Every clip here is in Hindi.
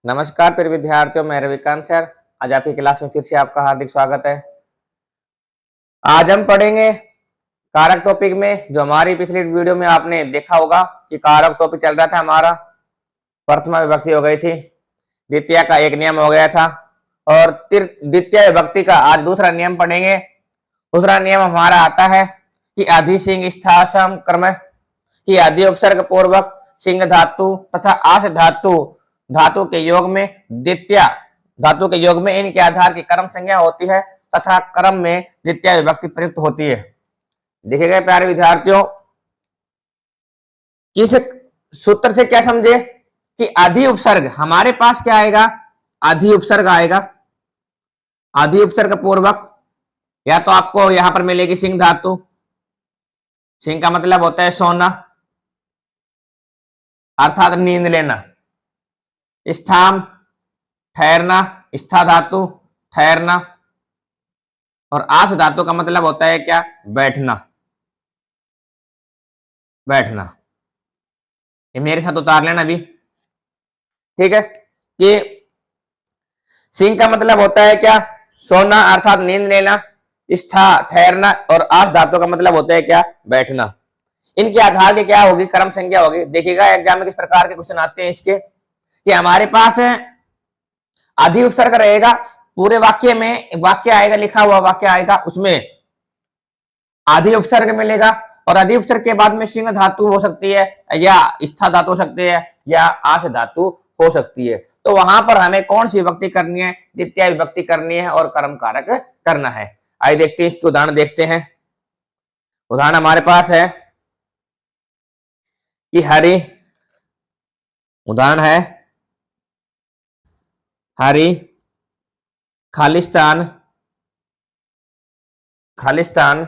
नमस्कार प्रिय विद्यार्थियों, मैं रविकांत सर। आज आपकी क्लास में फिर से आपका हार्दिक स्वागत है। आज हम पढ़ेंगे कारक टॉपिक में। जो हमारी पिछली वीडियो में आपने देखा होगा कि कारक टॉपिक चल रहा था हमारा, प्रथमा विभक्ति हो गई थी, द्वितीय का एक नियम हो गया था और द्वितीय विभक्ति का आज दूसरा नियम पढ़ेंगे। दूसरा नियम हमारा आता है कि आदि सिंह स्थासम क्रम, कि आदि उपसर्ग पूर्वक सिंह धातु तथा आस धातु के योग में द्वितीय धातु के योग में इनके आधार की क्रम संज्ञा होती है तथा क्रम में द्वितीय विभक्ति प्रयुक्त होती है। देखे गए प्यारे विद्यार्थियों, किस सूत्र से क्या समझे कि आदि उपसर्ग हमारे पास क्या आएगा, आदि उपसर्ग आएगा। आदि उपसर्ग पूर्वक या तो आपको यहां पर मिलेगी सिंह धातु। सिंह का मतलब होता है सोना अर्थात नींद लेना। स्थाम ठहरना, स्था धातु ठहरना। और आस धातु का मतलब होता है क्या, बैठना। बैठना, ये मेरे साथ उतार लेना अभी, ठीक है। कि सिंह का मतलब होता है क्या, सोना अर्थात नींद लेना। स्था ठहरना और आस धातु का मतलब होता है क्या, बैठना। इनके आधार के क्या होगी, क्रम संज्ञा होगी। देखिएगा एग्जाम में किस प्रकार के क्वेश्चन आते हैं इसके, कि हमारे पास आदि उपसर्ग रहेगा पूरे वाक्य में, वाक्य आएगा, लिखा हुआ वाक्य आएगा, उसमें आदि उपसर्ग मिलेगा और आदि उपसर्ग के बाद में सिंह धातु हो सकती है या स्था धातु हो सकती है या आस धातु हो सकती है। तो वहां पर हमें कौन सी विभक्ति करनी है, द्वितीय विभक्ति करनी है और कर्म कारक करना है। आइए देखते हैं, इसके उदाहरण देखते हैं। उदाहरण हमारे पास है कि हरि, उदाहरण है हरि खालिस्तान खालिस्तान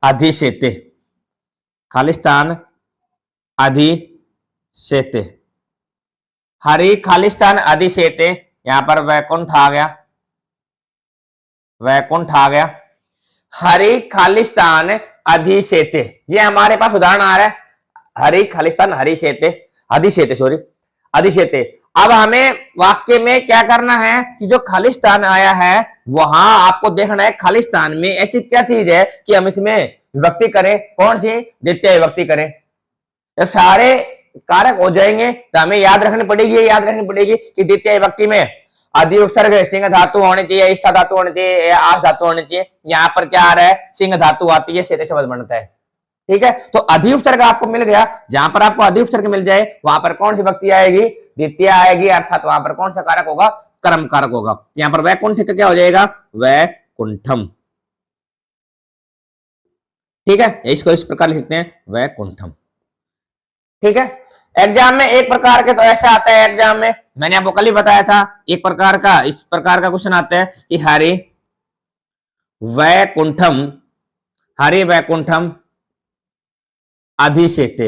अधिशेते, खालिस्तान अधिशेते। हरि खालिस्तान अधिशेते, यहां पर वैकुंठ आ गया, वैकुंठ आ गया। हरि खालिस्तान अधिशेते, ये हमारे पास उदाहरण आ रहा है। हरि खालिस्तान हरिशेते, अधिशेते सॉरी, अधिशेते। अब हमें वाक्य में क्या करना है कि जो खालिस्तान आया है वहां आपको देखना है खालिस्तान में ऐसी क्या चीज है कि हम इसमें विभक्ति करें, कौन सी, द्वितीय विभक्ति करें। जब सारे कारक हो जाएंगे तो हमें याद रखनी पड़ेगी कि द्वितीय विभक्ति में आदि उपसर्ग सिंह धातु होने चाहिए, स्था धातु होनी चाहिए या आस धातु होनी चाहिए। यहाँ पर क्या आ रहा है, सिंह धातु आती है, शेते शब्द बनता है, ठीक है। तो अधि उपसर्ग आपको मिल गया। जहां पर आपको अधि उपसर्ग मिल जाए वहां पर कौन सी विभक्ति आएगी, द्वितीय आएगी, अर्थात वहां पर कौन सा कारक होगा, कर्म कारक होगा। यहां पर वैकुंठ का क्या हो जाएगा, वैकुंठम, ठीक है। इसको इस प्रकार लिखते हैं, वैकुंठम, ठीक है। एग्जाम में एक प्रकार के तो ऐसा आता है, एग्जाम में मैंने आपको कल ही बताया था, एक प्रकार का इस प्रकार का क्वेश्चन आता है कि हरि वैकुंठम, हरि वैकुंठम अधिशेते।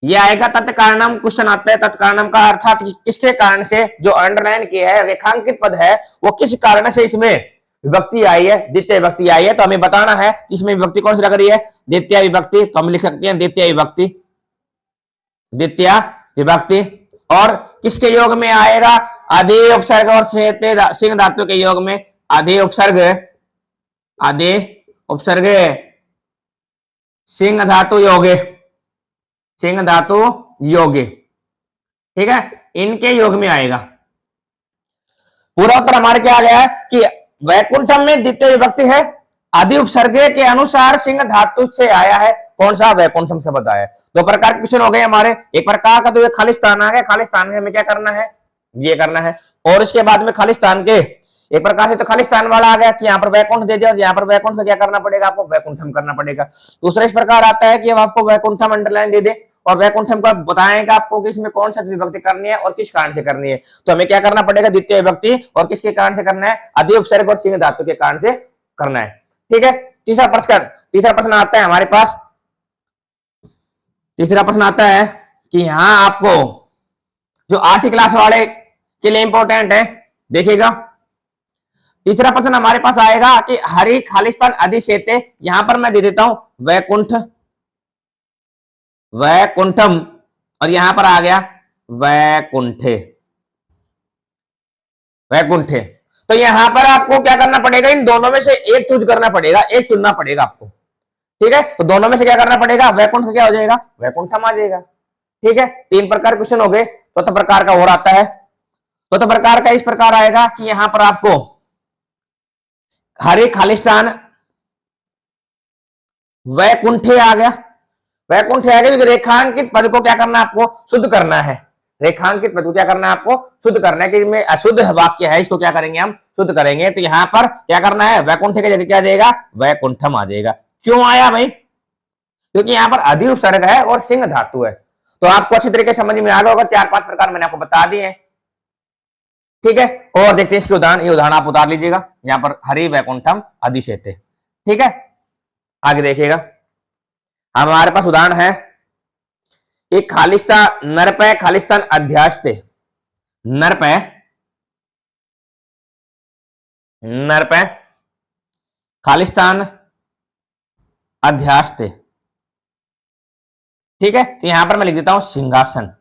यह आएगा तत्कारणम, क्वेश्चन आता है तत्कारणम का, अर्थात किसके कारण से, जो अंडरलाइन किया है, रेखांकित पद है, वो किस कारण से इसमें विभक्ति आई है, द्वितीय विभक्ति आई है। तो हमें बताना है कि इसमें विभक्ति कौन सी लग रही है, द्वितीय विभक्ति। तो हम लिख सकते हैं द्वितीय विभक्ति, द्वितीय विभक्ति। और किसके योग में आएगा, आदि उपसर्ग और सिंह धातु के योग में। आदि उपसर्ग, आदि उपसर्ग सिंह धातु योगे, सिंह धातु योगे, ठीक है, इनके योग में आएगा। पूरा उत्तर हमारे क्या आ गया है कि वैकुंठम में द्वितीय विभक्ति है, आदि उपसर्ग के अनुसार सिंह धातु से आया है, कौन सा, वैकुंठम से बताया। दो प्रकार के क्वेश्चन हो गए हमारे। एक प्रकार का तो ये खालिस्तान आ गया, खालिस्तान में हमें क्या करना है, ये करना है। और इसके बाद में खालिस्तान के एक प्रकार से तो खालिस्तान वाला आ गया कि यहाँ पर वैकुंठ दे दिया और यहाँ पर वैकुंठ से क्या करना पड़ेगा, आपको वैकुंठम करना पड़ेगा। दूसरा इस प्रकार आता है कि अब आपको वैकुंठम अंडरलाइन दे दे और वैकुंठम का बताएगा आपको कि इसमें कौन सा विभक्ति करनी है और किस कारण से करनी है। तो हमें क्या करना पड़ेगा, द्वितीय विभक्ति, और किसके कारण से करना है, आदि उपसर्ग और सिंह धातु के कारण से करना है, ठीक है। तीसरा प्रश्न आता है हमारे पास। तीसरा प्रश्न आता है कि यहां आपको जो 8वीं क्लास वाले के लिए इंपॉर्टेंट है, देखिएगा। तीसरा प्रश्न हमारे पास आएगा कि हरि खालिस्तान अधिशेते, यहां पर मैं दे देता हूं वैकुंठ, वैकुंठम, और यहां पर आ गया वैकुंठे, वैकुंठे। तो यहां पर आपको क्या करना पड़ेगा, इन दोनों में से एक चूज करना पड़ेगा, एक चुनना पड़ेगा आपको। ठीक है, तो दोनों में से क्या करना पड़ेगा, वैकुंठ क्या हो जाएगा, वैकुंठम आ जाएगा। ठीक है, तीन प्रकार क्वेश्चन हो गए। चौथा प्रकार का और आता है। चौथा प्रकार का इस प्रकार आएगा कि यहां पर आपको हरे खालिस्तान वैकुंठे आ गया, वैकुंठ है क्योंकि रेखांकित पद को क्या करना है आपको, शुद्ध करना है। रेखांकित पद को क्या करना है आपको, शुद्ध करना है। कि में अशुद्ध वाक्य है, इसको क्या करेंगे हम, शुद्ध करेंगे। तो यहां पर क्या करना है, वैकुंठ के जगह क्या देगा, वैकुंठम आ जाएगा। क्यों आया भाई, क्योंकि यहां पर अधि उपसर्ग है और सिंह धातु है। तो आपको अच्छी तरीके से समझ में आ गया होगा, चार पांच प्रकार मैंने आपको बता दिए हैं। ठीक है, और देखते हैं इसके उदाहरण। ये उदाहरण आप उतार लीजिएगा, यहां पर हरि वैकुंठम अधिशेते। ठीक है, आगे देखिएगा, हमारे पास उदाहरण है एक खालिस्तान नरपय खालिस्तान अध्यास्ते, नरपय नरपय खालिस्तान अध्यास्ते। ठीक है, तो यहां पर मैं लिख देता हूं सिंहासन,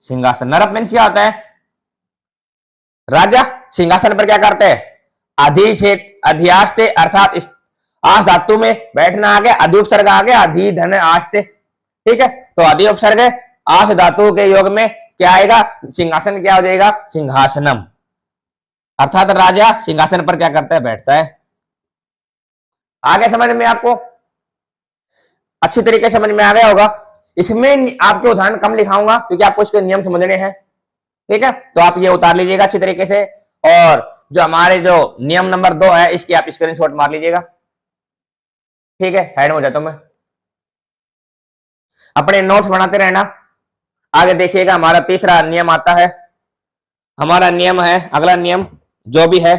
सिंहासन। नरप मीन्स क्या होता है, राजा। सिंहासन पर क्या करते हैं, अधिशेत अधियास्ते, अर्थात इस आस धातु में बैठना आ गया, अधि उपसर्ग आ गया, अधि धन आस्ते। ठीक है, तो अधि उपसर्ग आस धातु के योग में क्या आएगा, सिंहासन क्या हो जाएगा, सिंहासनम। अर्थात राजा सिंहासन पर क्या करता है, बैठता है। आगे समझ में आपको अच्छी तरीके से समझ में आ गया होगा। इसमें आपके उदाहरण कम लिखाऊंगा क्योंकि आपको इसके नियम समझने हैं। ठीक है, तो आप ये उतार लीजिएगा अच्छी तरीके से। और जो हमारे जो नियम नंबर 2 है, इसकी आप स्क्रीनशॉट मार लीजिएगा। ठीक है, साइड में हो जाता हूं मैं, अपने नोट्स बनाते रहना। आगे देखिएगा, हमारा तीसरा नियम आता है। हमारा नियम है, अगला नियम जो भी है,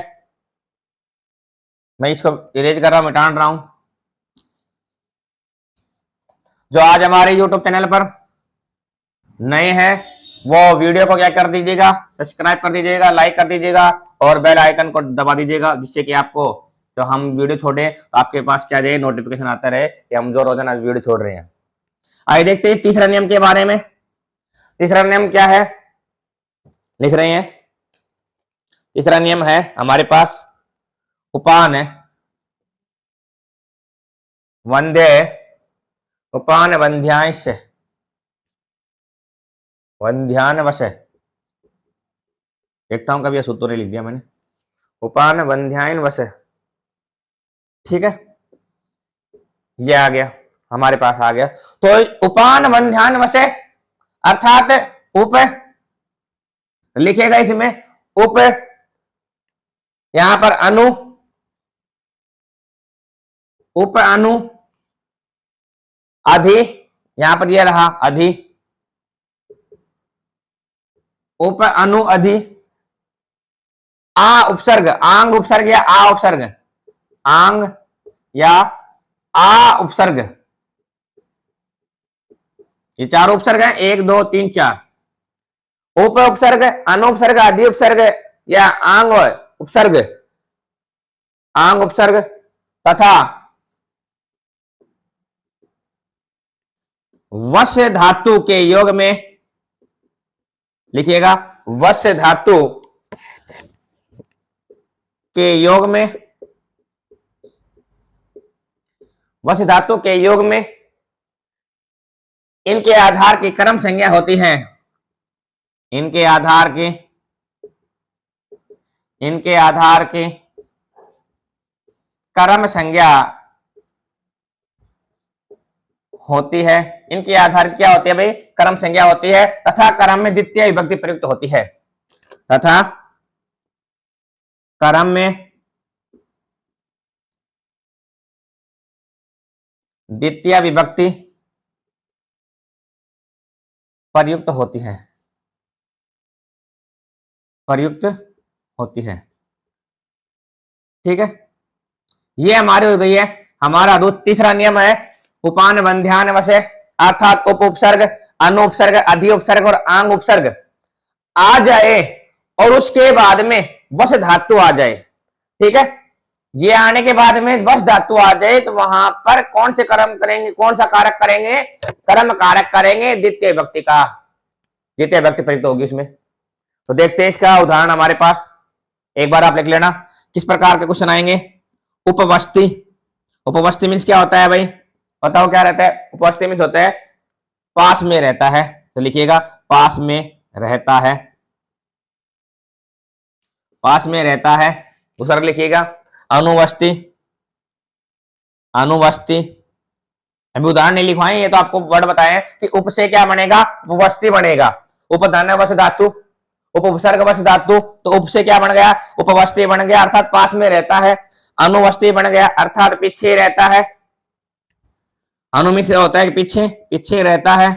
मैं इसको इरेज कर रहा हूं, मिटान रहा हूं। जो आज हमारे YouTube चैनल पर नए हैं वो वीडियो को क्या कर दीजिएगा, सब्सक्राइब कर दीजिएगा, लाइक कर दीजिएगा और बेल आइकन को दबा दीजिएगा, जिससे कि आपको जो हम वीडियो छोड़े तो आपके पास क्या जाए, नोटिफिकेशन आता रहे कि हम जो रोजाना वीडियो छोड़ रहे हैं। आइए देखते हैं तीसरा नियम के बारे में। तीसरा नियम क्या है, लिख रहे हैं। तीसरा नियम है हमारे पास उपान वंदे उपान वंध्यांश वंध्यान वश, देखता हूं कभी सूत्र नहीं लिख दिया मैंने, उपान वंध्यान वश। ठीक है, ये आ गया, हमारे पास आ गया। तो उपान वंध्यान वश अर्थात उप लिखेगा इसमें, उप यहां पर अनु, उप अनु, अधि, यहां पर यह रहा अधि, उप अनु अधि, आ उपसर्ग, आंग उपसर्ग या आ उपसर्ग, आंग या आ उपसर्ग, ये चार उपसर्ग हैं, 1 2 3 4। उप उपसर्ग, अनुपसर्ग, अधि उपसर्ग या आंग उपसर्ग, आंग उपसर्ग तथा वश धातु के योग में, लिखिएगा वश धातु के योग में, वश धातु के योग में इनके आधार की क्रम संज्ञा होती है, इनके आधार की क्रम संज्ञा होती है। इनके आधार की क्या होती है भाई, क्रम संज्ञा होती है, तथा क्रम में द्वितीय विभक्ति प्रयुक्त होती है, तथा क्रम में द्वितीय विभक्ति प्रयुक्त होती है, प्रयुक्त होती है। ठीक है, ये हमारी हो गई है। हमारा तीसरा नियम है उपान वंध्यान वश, अर्थात उप उपसर्ग, अनु उपसर्ग, अधि उपसर्ग और आंग उपसर्ग आ जाए और उसके बाद में वश धातु आ जाए। ठीक है, ये आने के बाद में वश धातु आ जाए तो वहां पर कौन से कर्म करेंगे, कौन सा कारक करेंगे, कर्म कारक करेंगे द्वितीय विभक्ति का, द्वितीय विभक्ति प्रयुक्त होगी इसमें। तो देखते हैं इसका उदाहरण हमारे पास, एक बार आप लिख लेना किस प्रकार के क्वेश्चन आएंगे। उपवस्ती, उपवस्ती मीन्स क्या होता है भाई, बताओ क्या रहता है। उपवस्ती मीन्स होता है पास में रहता है, तो लिखिएगा पास में रहता है, पास में रहता है। दूसरा लिखिएगा अनुवस्ती, अनुवस्ती, अभी उदाहरण नहीं लिखवाए, ये तो आपको वर्ड बताए कि उप से क्या बनेगा, उपवस्ती बनेगा। उपधन्यवश धातु, उपसर्गवश धातु, तो उप से क्या बन गया, उपवस्ती बन गया, अर्थात पास में रहता है। अनुवस्ती बन गया अर्थात पीछे रहता है, अनुमित से होता है पीछे, पीछे रहता है।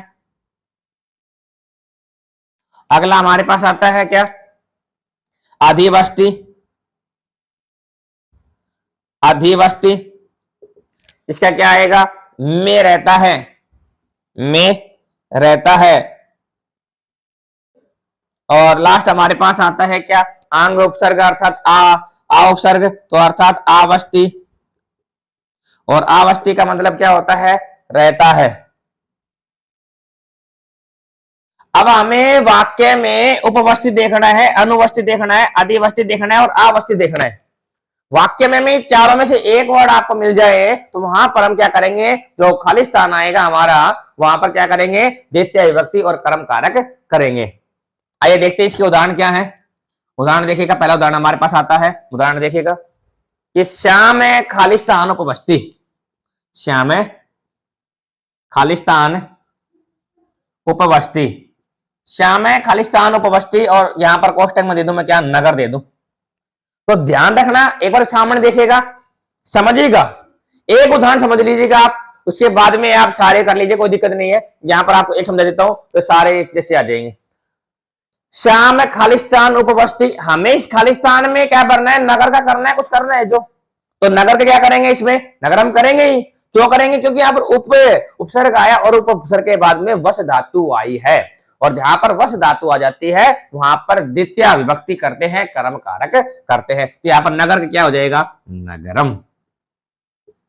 अगला हमारे पास आता है क्या, अधिवस्ती, अधिवस्ती, इसका क्या आएगा, में रहता है, में रहता है। और लास्ट हमारे पास आता है क्या, आंग उपसर्ग अर्थात आ उपसर्ग, तो अर्थात आवस्ती, और आवस्ती का मतलब क्या होता है, रहता है। अब हमें वाक्य में उपवस्थी देखना है, अनुवस्थी देखना है, अधिवस्थी देखना है और आवस्ती देखना है। वाक्य में चारों में से एक वर्ड आपको मिल जाए तो वहां पर हम क्या करेंगे, जो खाली स्थान आएगा हमारा वहां पर क्या करेंगे, द्वितीय विभक्ति और कर्म कारक करेंगे। आइए देखते हैं इसके उदाहरण क्या है। उदाहरण देखिएगा, पहला उदाहरण हमारे पास आता है, उदाहरण देखिएगा कि श्याम है खालिस्तान उपवस्थी, श्याम है खालिस्तान उपवस्थी, श्याम है खालिस्तान उपवस्थी, और यहां पर कोष्टक में दे दूं मैं क्या, नगर दे दूं। तो ध्यान रखना, एक बार सामने देखिएगा, समझिएगा, एक उदाहरण समझ लीजिएगा आप, उसके बाद में आप सारे कर लीजिए, कोई दिक्कत नहीं है। यहां पर आपको एक समझा देता हूं तो सारे एक जैसे आ जाएंगे। श्याम है खालिस्तान उपवस्थी, हमें इस खालिस्तान में क्या करना है, नगर का करना है, कुछ करना है जो, तो नगर के क्या करेंगे, इसमें नगर हम करेंगे ही। क्यों करेंगे, क्योंकि यहाँ पर उपसर्ग आया और उपसर्ग के बाद में वश धातु आई है, और जहां पर वश धातु आ जाती है वहां पर द्वितीय विभक्ति करते हैं, कर्म कारक करते हैं। तो यहाँ पर नगर का क्या हो जाएगा, नगरम।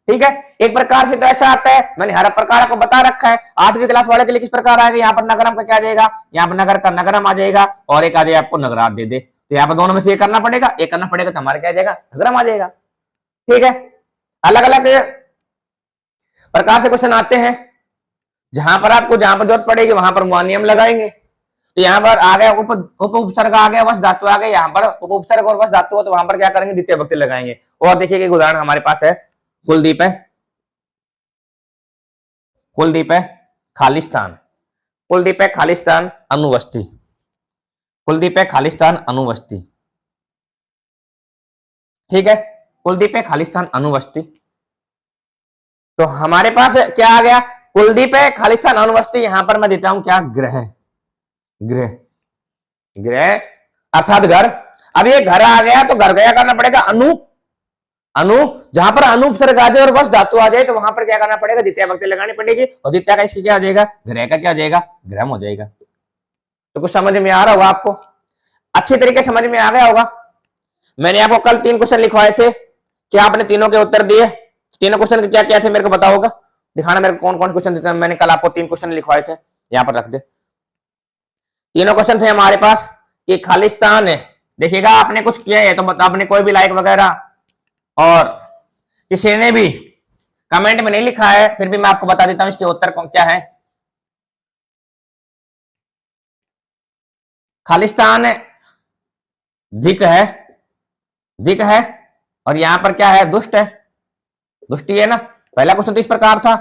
ठीक है, एक प्रकार से तो ऐसा आता है, मैंने हर प्रकार आपको बता रखा है। 8वीं क्लास वाले के लिए किस प्रकार आएगा, यहाँ पर नगरम का क्या आ जाएगा, यहाँ पर नगर का नगरम आ जाएगा, और एक आ जाएगा आपको नगरात दे दे, तो यहाँ पर दोनों में से एक करना पड़ेगा, एक करना पड़ेगा तो हमारा क्या आ जाएगा, नगरम आ जाएगा। ठीक है, अलग अलग प्रकार से क्वेश्चन आते हैं, जहां पर आपको जहां पर जरूरत पड़ेगी वहां पर नियम लगाएंगे। तो यहाँ पर आ गया उप उपसर्ग आ गया, वश धातु आ गया, यहाँ पर उप उपसर्ग और वश धातु हो तो वहां पर क्या करेंगे, द्वितीय विभक्ति लगाएंगे। और देखिए उदाहरण हमारे पास है, कुलदीप है, कुलदीप है खालिस्तान, कुलदीप है खालिस्तान अनुवस्थी, कुलदीप है खालिस्तान अनुवस्थी। ठीक है, कुलदीप है खालिस्तान अनुवस्थी, तो हमारे पास क्या आ गया, कुलदीप है खालिस्तान अनुवस्थी, यहां पर मैं देता हूं क्या, गृह, गृह, गृह अर्थात घर। अब ये घर आ गया तो घर गया करना पड़ेगा अनु, अनु, जहां पर अनु उपसर्ग आ जाए और वश धातु आ जाए तो वहां पर क्या करना पड़ेगा, द्वितीय विभक्ति लगानी पड़ेगी, और द्वितीय का इसकी क्या हो जाएगा, गृह का क्या हो जाएगा, ग्रह हो जाएगा। तो कुछ समझ में आ रहा होगा आपको, अच्छी तरीके समझ में आ गया होगा। मैंने आपको कल 3 क्वेश्चन लिखवाए थे, क्या आपने तीनों के उत्तर दिए, तीनों क्वेश्चन क्या क्या थे मेरे को बताओगा, दिखाना मेरे को कौन कौन क्वेश्चन देते हैं। मैंने कल आपको 3 क्वेश्चन लिखवाए थे, यहाँ पर रख दे। तीनों क्वेश्चन थे हमारे पास कि खालिस्तान है, देखिएगा आपने कुछ किया है तो आपने कोई भी लाइक वगैरह और किसी ने भी कमेंट में नहीं लिखा है, फिर भी मैं आपको बता देता हूं इसके उत्तर क्या है। खालिस्तान धिक है, धिक है, और यहां पर क्या है, दुष्ट है, दुष्टि है ना। पहला क्वेश्चन तो इस प्रकार था,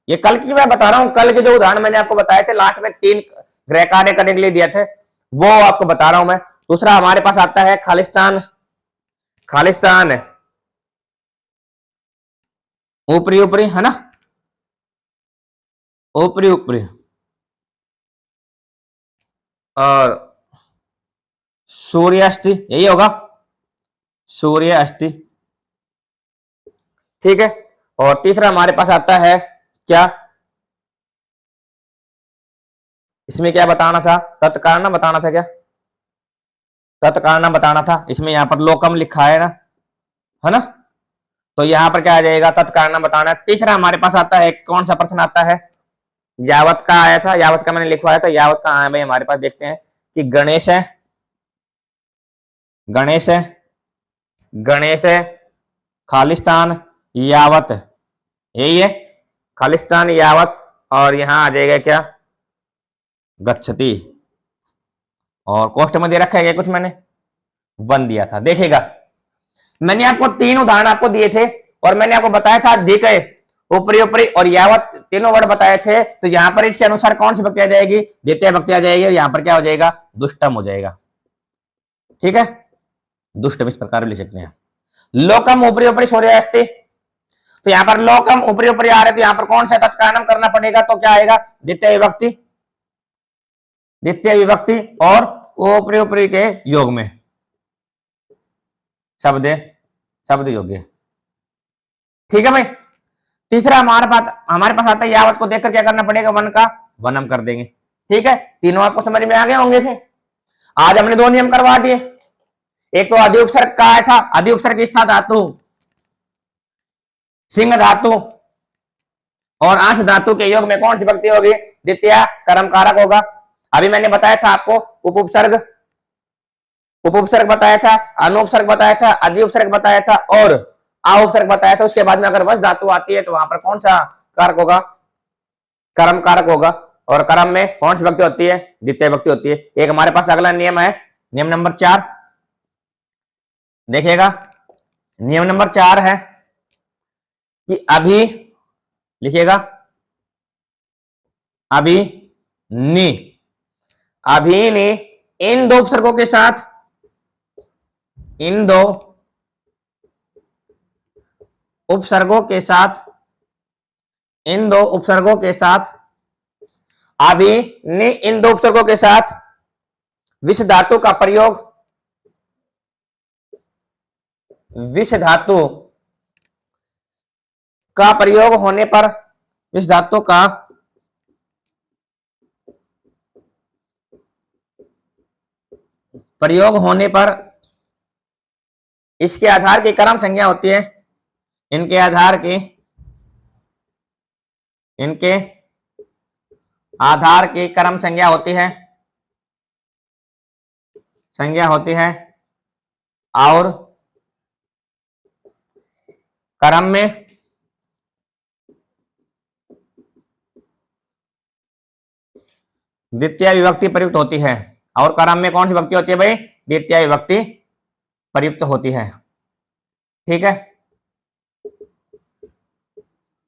ये कल की मैं बता रहा हूं, कल के जो उदाहरण मैंने आपको बताए थे लास्ट में 3 गृह कार्य करने के लिए दिया थे वो आपको बता रहा हूं मैं। दूसरा हमारे पास आता है खालिस्तान, खालिस्तान ऊपरी ऊपरी है ना, ऊपरी ऊपरी, और सूर्यास्ती, यही होगा सूर्यास्ती। ठीक है, और तीसरा हमारे पास आता है क्या, इसमें क्या बताना था, तत्कारण बताना था क्या, तत्कारण बताना था। इसमें यहाँ पर लोकम लिखा है ना, तो यहाँ पर क्या आ जाएगा, तत्कारण बताना। तीसरा हमारे पास आता है, कौन सा प्रश्न आता है, यावत का आया था, यावत का मैंने लिखवाया था, यावत का आया भाई हमारे पास, देखते हैं कि गणेश है, गणेश, गणेश, खालिस्तान यावत, यही है खालिस्तान यावत। और यहां आ जाएगा क्या, गच्छति। और कोष्ठ में दे रखा है क्या कुछ, मैंने 1 दिया था। देखिएगा मैंने आपको 3 उदाहरण आपको दिए थे और मैंने आपको बताया था दिक, ऊपरी ऊपरी और यावत तीनों वर्ड बताए थे। तो यहां पर इसके अनुसार कौन सी भक्ति आ जाएगी, द्वितीय भक्ति आ जाएगी और यहां पर क्या हो जाएगा, दुष्टम हो जाएगा। ठीक है, दुष्टम इस प्रकार लिख सकते हैं। लोकम ऊपरी ऊपरी सूर्यास्ति, तो यहां पर लोकम ऊपरी ऊपरी आ रहे, तो यहां पर कौन सा तत्कालम करना पड़ेगा, तो क्या आएगा, द्वितीय विभक्ति, द्वितीय विभक्ति और ऊपरी ऊपरी के योग में शब्द, शब्द योग्य। ठीक है भाई। तीसरा हमारे पास आता है यावत को देखकर क्या करना पड़ेगा, वन का वनम कर देंगे। ठीक है, तीनों आपको समझ में आ गए होंगे थे। आज हमने 2 नियम करवा दिए। एक तो आदि उपसर्ग का आया था, आदि उपसर्ग स्था धातु, सिंह धातु और आंश धातु के योग में कौन सी भक्ति होगी, द्वितीय कर्म कारक होगा। अभी मैंने बताया था आपको उपउपसर्ग, उपउपसर्ग बताया था, अनुपसर्ग बताया था, आदि उपसर्ग बताया था और उपसर्ग बताया था। उसके बाद में अगर वश धातु आती है तो वहां पर कौन सा कारक होगा, कर्म कारक होगा। और कर्म में कौन सी भक्ति होती है, द्वितीय भक्ति होती है। एक हमारे पास अगला नियम है, नियम नंबर 4। देखिएगा नियम नंबर 4 है कि अभी, लिखिएगा अभी नि, अभी नि इन 2 उपसर्गों के साथ, इन 2 उपसर्गों के साथ, इन 2 उपसर्गों के साथ, अभी नि इन 2 उपसर्गों के साथ विष धातु का प्रयोग, विष धातु का प्रयोग होने पर, विष धातु का प्रयोग होने पर इसके आधार की क्रम संज्ञा होती है, इनके आधार की, इनके आधार की क्रम संज्ञा होती है, संज्ञा होती है और क्रम में द्वितीय विभक्ति प्रयुक्त होती है। और क्रम में कौन सी विभक्ति होती है भाई, द्वितीय विभक्ति प्रयुक्त होती है। ठीक है,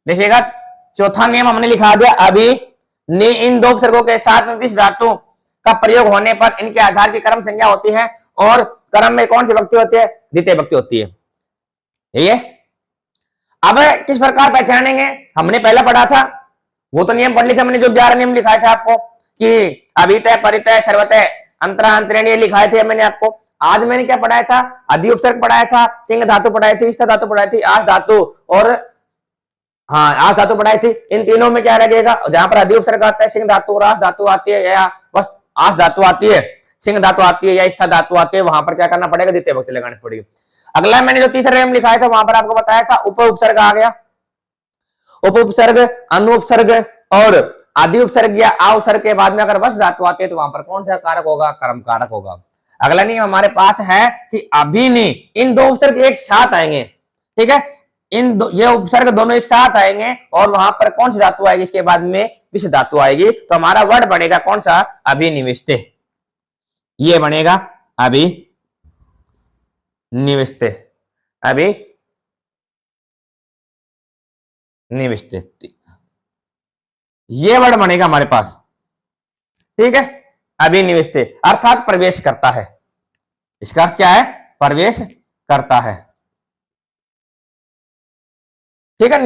देखिएगा चौथा नियम हमने लिखा दिया, अभी नि इन 2 उपसर्गों के साथ विष धातु का प्रयोग होने पर इनके आधार की क्रम संज्ञा होती है और क्रम में कौन सी विभक्ति होती है, द्वितीय विभक्ति होती है। यही है। अब किस प्रकार पहचानेंगे, हमने पहले पढ़ा था, वो तो नियम पढ़ लिए थे हमने, जो 11 नियम लिखाए थे आपको कि अभितय परितय सर्वतय अंतरा अंतरेण लिखाए थे मैंने आपको। आज मैंने क्या पढ़ाया था, अधि उपसर्ग पढ़ाया था, सिंह धातु पढ़ाई थी, स्था धातु पढ़ाई थी, आस धातु और हाँ आस धातु पढ़ाई थी। इन तीनों में क्या लगेगा, जहां पर अधि उपसर्ग आता है, सिंह धातु और आस धातु आती है या बस आस धातु आती है, सिंह धातु आती है या स्था धातु आती है, वहां पर क्या करना पड़ेगा, द्वितीय विभक्ति लगानी पड़ेगी। अगला मैंने जो तीसरा नियम लिखाया था वहां पर आपको बताया था उप उपसर्ग आ गया, उप उपसर्ग, अनुपसर्ग और आदि उपसर्ग या आ उपसर्ग के बाद में अगर वश धातु आती है तो वहां पर कौन सा कारक होगा, कर्म कारक होगा। अगला नियम हमारे पास है कि अभी नहीं इन 2 उपसर्ग एक साथ आएंगे। ठीक है, ये उपसर्ग दोनों एक साथ आएंगे और वहां पर कौन सी धातु आएगी, इसके बाद में विष धातु आएगी। तो हमारा वर्ड बनेगा कौन सा, अभिनिविष्टे, ये बनेगा अभी निविष्टे, अभी निविष्टे, ये वर्ड बनेगा हमारे पास। ठीक है, अभी निविष्टे अर्थात प्रवेश करता है, इसका अर्थ क्या है, प्रवेश करता है। ठीक है,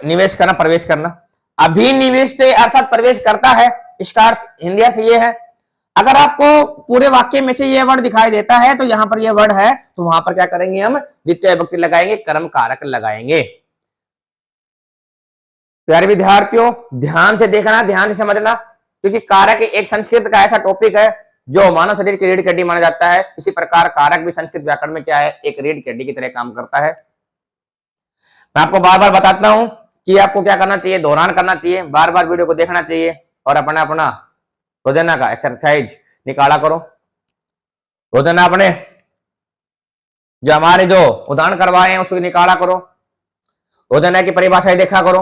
निवेश करना, प्रवेश करना। अभिनिविष्टे अर्थात प्रवेश करता है, इसका अर्थ हिंदी अर्थ ये है। अगर आपको पूरे वाक्य में से ये वर्ड दिखाई देता है तो यहां पर ये वर्ड है, तो वहां पर क्या करेंगे, हम द्वितीय विभक्ति लगाएंगे, कर्म कारक लगाएंगे। प्यारे विद्यार्थियों ध्यान से देखना, ध्यान से समझना, क्योंकि कारक एक संस्कृत का ऐसा टॉपिक है जो मानव शरीर की रीढ़ की हड्डी माना जाता है। इसी प्रकार कारक भी संस्कृत व्याकरण में क्या है, एक रीढ़ की हड्डी की तरह काम करता है। मैं आपको बार बार बताता हूं कि आपको क्या करना चाहिए, दोहरान करना चाहिए, बार बार वीडियो को देखना चाहिए और अपना अपना रोजाना का एक्सरसाइज निकाला करो। रोजाना अपने जो हमारे जो उदाहरण करवाए हैं उसको निकाला करो, रोजाना की परिभाषाएं देखा करो।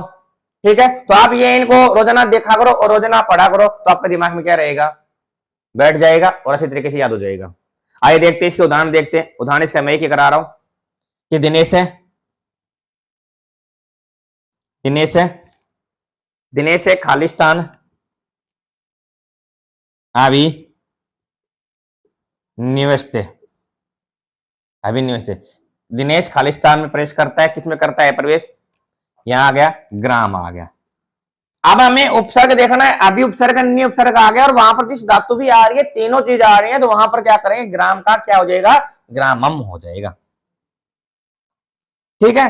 ठीक है, तो आप ये इनको रोजाना देखा करो और रोजाना पढ़ा करो, तो आपके दिमाग में क्या रहेगा, बैठ जाएगा और अच्छी तरीके से याद हो जाएगा। आइए देखते हैं इसके उदाहरण, देखते हैं उदाहरण इसका मैं ही करा रहा हूं कि दिनेश है, दिनेश है, दिनेश है खालिस्तान अभी निवसते, अभी निवसते। दिनेश खालिस्तान में प्रवेश करता है, किसमें करता है प्रवेश, यहां आ गया, ग्राम आ गया। अब हमें उपसर्ग देखना है, अभी उपसर्ग अन्य उपसर्ग आ गया और वहां पर किस धातु भी आ रही है, तीनों चीज आ रही है, तो वहां पर क्या करेंगे, ग्राम का क्या हो जाएगा, ग्रामम हो जाएगा। ठीक है,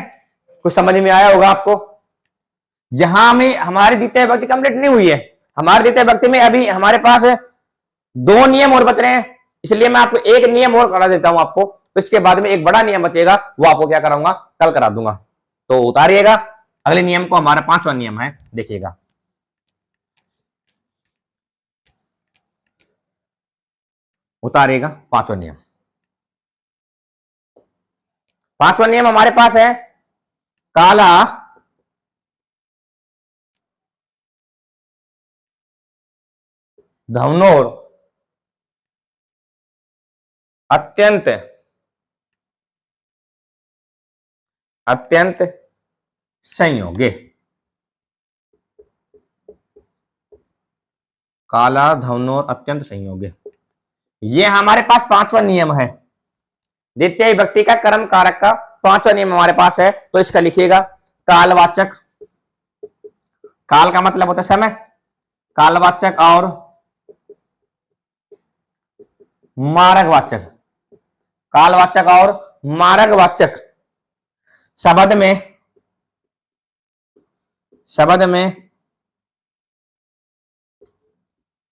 कुछ समझ में आया होगा आपको। जहां में हमारी द्वितीय विभक्ति कंप्लीट नहीं हुई है, हमारी द्वितीय विभक्ति में अभी हमारे पास दो नियम और बच रहे हैं, इसलिए मैं आपको एक नियम और करा देता हूं आपको, तो इसके बाद में एक बड़ा नियम बचेगा, वो आपको क्या कराऊंगा, कल करा दूंगा। तो उतारिएगा अगले नियम को, हमारा 5वां नियम है, देखिएगा। उतारेगा 5वां नियम। 5वां नियम हमारे पास है, काला धवनोर अत्यंत अत्यंत संयोगे, काला धवनोर अत्यंत संयोगे, ये हमारे पास 5वां नियम है, द्वितीय विभक्ति का कर्म कारक का 5वां नियम हमारे पास है। तो इसका लिखिएगा, कालवाचक, काल का मतलब होता है समय, कालवाचक और मारकवाचक, कालवाचक और मारकवाचक शब्द में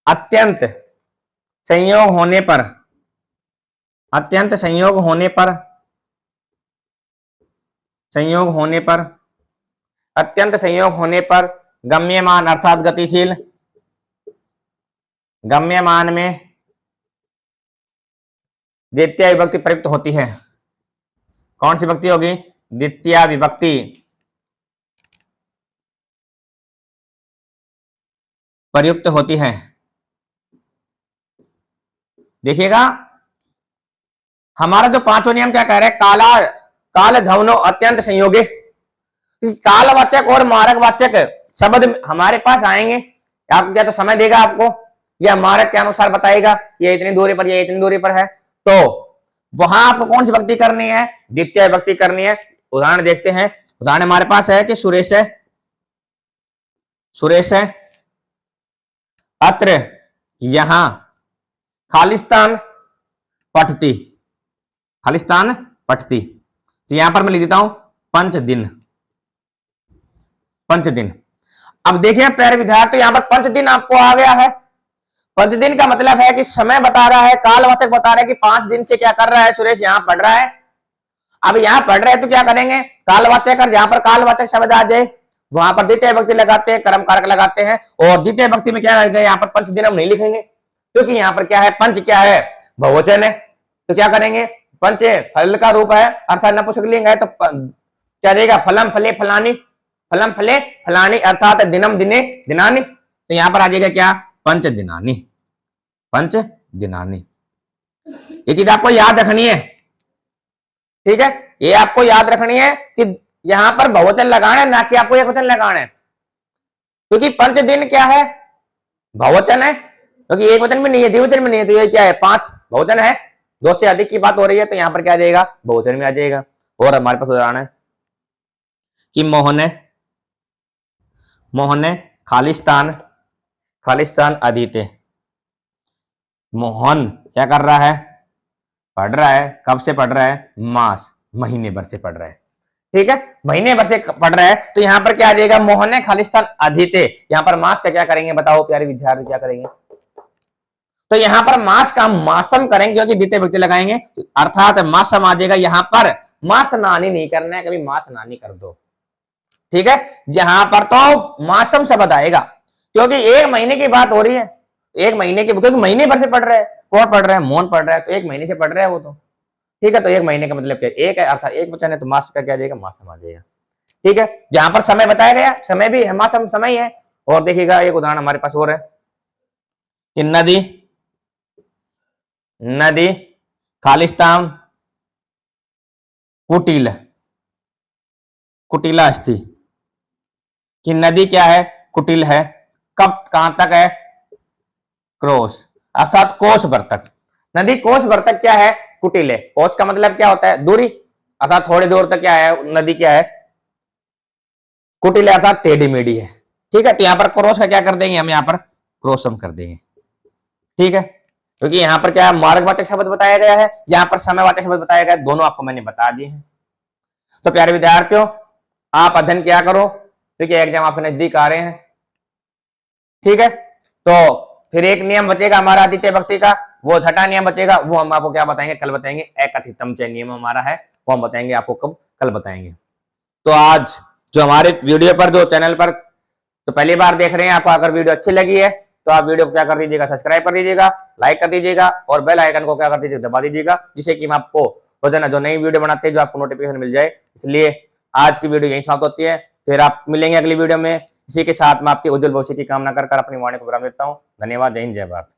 अत्यंत संयोग होने पर, अत्यंत संयोग होने पर, संयोग होने पर, अत्यंत संयोग होने पर गम्यमान अर्थात गतिशील, गम्यमान में द्वितीय विभक्ति प्रयुक्त होती है। कौन सी विभक्ति होगी, द्वितीय विभक्ति प्रयुक्त होती है। देखिएगा हमारा जो 5वां नियम क्या कह रहा है, काला काल धवनो अत्यंत संयोगे, कालवाचक और मारकवाचक शब्द हमारे पास आएंगे, आपको क्या तो समय देगा आपको, या मारक के अनुसार बताएगा ये इतनी दूरी पर, ये इतनी दूरी पर है, तो वहां आपको कौन सी विभक्ति करनी है, द्वितीय विभक्ति करनी है। उदाहरण देखते हैं, उदाहरण हमारे पास है कि सुरेश है, सुरेश है अत्र यहां खालिस्तान पठती, खालिस्तान पठती, तो यहां पर मैं लिख देता हूं 5 दिन, 5 दिन। अब देखिए प्यारे विद्यार्थी, तो यहां पर 5 दिन आपको आ गया है, 5 दिन का मतलब है कि समय बता रहा है, कालवाचक बता रहा है कि 5 दिन से क्या कर रहा है सुरेश, यहां पढ़ रहा है। अब यहां पढ़ रहे हैं तो क्या करेंगे, कालवाचक, और जहां पर कालवाचक शब्द आ जाए वहां पर द्वितीय विभक्ति लगाते हैं, कर्म कारक लगाते हैं, और द्वितीय विभक्ति में क्या लगेगा, यहाँ पर 5 दिन हम नहीं लिखेंगे, क्योंकि यहाँ पर क्या है, पंच क्या है, बहुवचन है, तो क्या करेंगे, पंच फल का रूप है अर्थात नपुंसकलिंग है, तो क्या देगा, फलम फले फलानी, फलम फले फलानी अर्थात दिनम दिने दिनानी, तो यहां पर आ जाएगा क्या, पंच दिनानी, पंच दिनानी। ये चीज आपको याद रखनी है, ठीक है, ये आपको याद रखनी है कि यहां पर बहुवचन लगाना है, ना कि आपको एकवचन लगाना है, क्योंकि पंच दिन क्या है, बहुवचन है, क्योंकि एक वचन में नहीं है, द्विवचन में नहीं है, तो ये क्या है, 5 बहुवचन है, 2 से अधिक की बात हो रही है, तो यहां पर क्या आ जाएगा, बहुवचन में आ जाएगा। और हमारे पास उदाहरण है कि मोहन खालिस्तान, खालिस्तान अधीते, मोहन क्या कर रहा है, पढ़ रहा है, कब से पढ़ रहा है, मास, महीने भर से पढ़ रहा है, ठीक है, महीने भर से पढ़ रहा है, तो यहां पर क्या आ जाएगा, मोहन खालिस्तान अधीते, यहां पर मास का क्या करेंगे बताओ प्यारे विद्यार्थी, क्या करेंगे, तो यहां पर मास का मासम करेंगे, क्योंकि द्वितीय विभक्ति लगाएंगे, अर्थात मासम आ जाएगा, यहां पर मास नानी नहीं करना है, कभी मास नानी कर दो, ठीक है, यहां पर तो मासम शब्द आएगा, क्योंकि 1 महीने की बात हो रही है, 1 महीने की, क्योंकि महीने भर से पढ़ रहे हैं, कौन पढ़ रहा है, मोहन पढ़ रहा है, तो 1 महीने से पढ़ रहा है वो तो, ठीक है, तो 1 महीने का मतलब क्या, एक है अर्थात एक वचन है, तो मास का क्या आ जाएगा, मासम आ जाएगा। ठीक है, जहां पर समय बताया गया, समय भी है, मासम समय ही है। और देखिएगा एक उदाहरण हमारे पास और है कि नदी, नदी खालिस्तान कुटिल, कुटिला अस्थि, कि नदी क्या है, कुटिल है, कब कहां तक है, क्रॉस अर्थात कोस भर तक। नदी कोस भर तक क्या है, कुटिल है। कोस का मतलब क्या होता है, दूरी, अर्थात थोड़ी दूर तक क्या है नदी, क्या है, कुटिल अर्थात टेढ़ी मेढ़ी है। ठीक है, तो यहां पर क्रॉस का क्या कर देंगे हम, यहां पर क्रॉस हम कर देंगे। ठीक है, क्योंकि यहां पर क्या मार्गवाचक शब्द बताया गया है, यहां पर समयवाचक शब्द बताया गया है, दोनों आपको मैंने बता दिए हैं। तो प्यारे विद्यार्थियों, आप अध्ययन किया करो, क्योंकि एग्जाम आपके नजदीक आ रहे हैं। ठीक है, तो फिर एक नियम बचेगा हमारा आदित्य भक्ति का, वो छठा नियम बचेगा, वो हम आपको क्या बताएंगे, कल बताएंगे। एकथितम च नियम हमारा है, वो हम बताएंगे आपको कब, कल बताएंगे। तो आज जो हमारे वीडियो पर, जो चैनल पर तो पहली बार देख रहे हैं, आपको अगर वीडियो अच्छी लगी है तो आप वीडियो को क्या कर दीजिएगा, सब्सक्राइब कर दीजिएगा, लाइक कर दीजिएगा, और बेल आइकन को क्या कर दीजिएगा, दबा दीजिएगा, जिससे कि हम आपको रोजाना जो नई वीडियो बनाते हैं जो आपको नोटिफिकेशन मिल जाए। इसलिए आज की वीडियो यहीं समाप्त होती है, फिर आप मिलेंगे अगली वीडियो में। इसी के साथ मैं आपके उज्जवल भविष्य की कामना कर अपनी वाणी को विराम देता हूँ। धन्यवाद, जय हिंद, जय भारत।